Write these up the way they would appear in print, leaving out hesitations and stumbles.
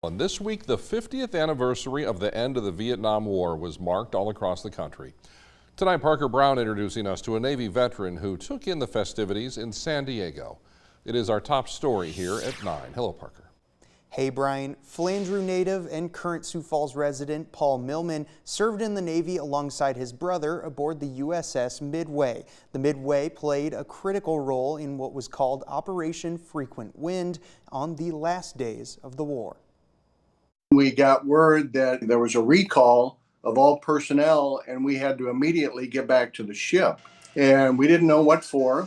And this week, the 50th anniversary of the end of the Vietnam War was marked all across the country. Tonight, Parker Brown introducing us to a Navy veteran who took in the festivities in San Diego. It is our top story here at 9. Hello, Parker. Hey, Brian. Flandreau native and current Sioux Falls resident Paul Millman served in the Navy alongside his brother aboard the USS Midway. The Midway played a critical role in what was called Operation Frequent Wint on the last days of the war. We got word that there was a recall of all personnel and we had to immediately get back to the ship. And we didn't know what for.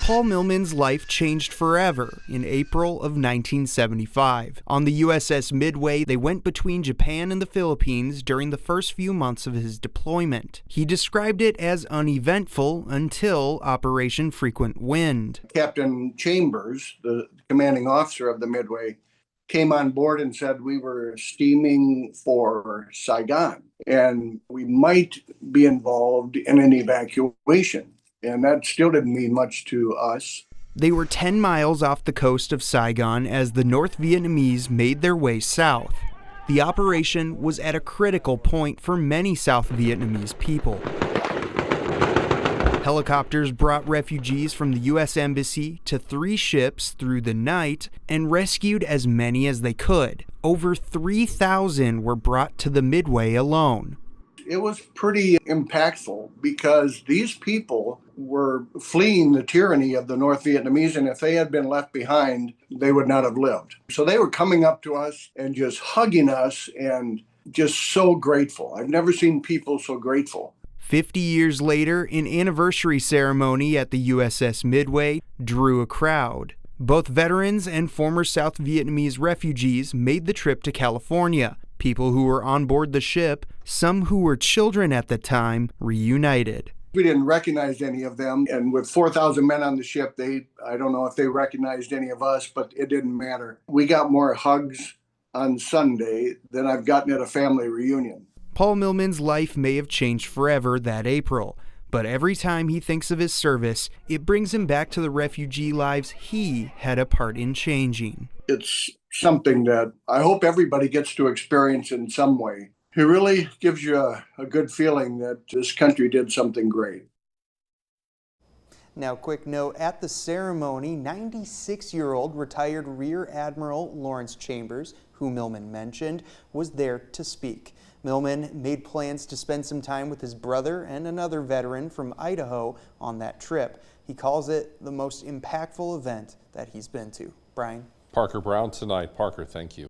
Paul Millman's life changed forever in April of 1975. On the USS Midway, they went between Japan and the Philippines during the first few months of his deployment. He described it as uneventful until Operation Frequent Wint. Captain Chambers, the commanding officer of the Midway, came on board and said we were steaming for Saigon and we might be involved in an evacuation. And that still didn't mean much to us. They were 10 miles off the coast of Saigon as the North Vietnamese made their way south. The operation was at a critical point for many South Vietnamese people. Helicopters brought refugees from the U.S. Embassy to 3 ships through the night and rescued as many as they could. Over 3,000 were brought to the Midway alone. It was pretty impactful because these people were fleeing the tyranny of the North Vietnamese, and if they had been left behind, they would not have lived. So they were coming up to us and just hugging us and just so grateful. I've never seen people so grateful. 50 years later, an anniversary ceremony at the USS Midway drew a crowd. Both veterans and former South Vietnamese refugees made the trip to California. People who were on board the ship, some who were children at the time, reunited. We didn't recognize any of them, and with 4,000 men on the ship, I don't know if they recognized any of us, but it didn't matter. We got more hugs on Sunday than I've gotten at a family reunion. Paul Millman's life may have changed forever that April, but every time he thinks of his service, it brings him back to the refugee lives he had a part in changing. It's something that I hope everybody gets to experience in some way. It really gives you a good feeling that this country did something great. Now, quick note, at the ceremony, 96-year-old retired Rear Admiral Lawrence Chambers, who Millman mentioned, was there to speak. Millman made plans to spend some time with his brother and another veteran from Idaho on that trip. He calls it the most impactful event that he's been to. Brian? Parker Brown tonight. Parker, thank you.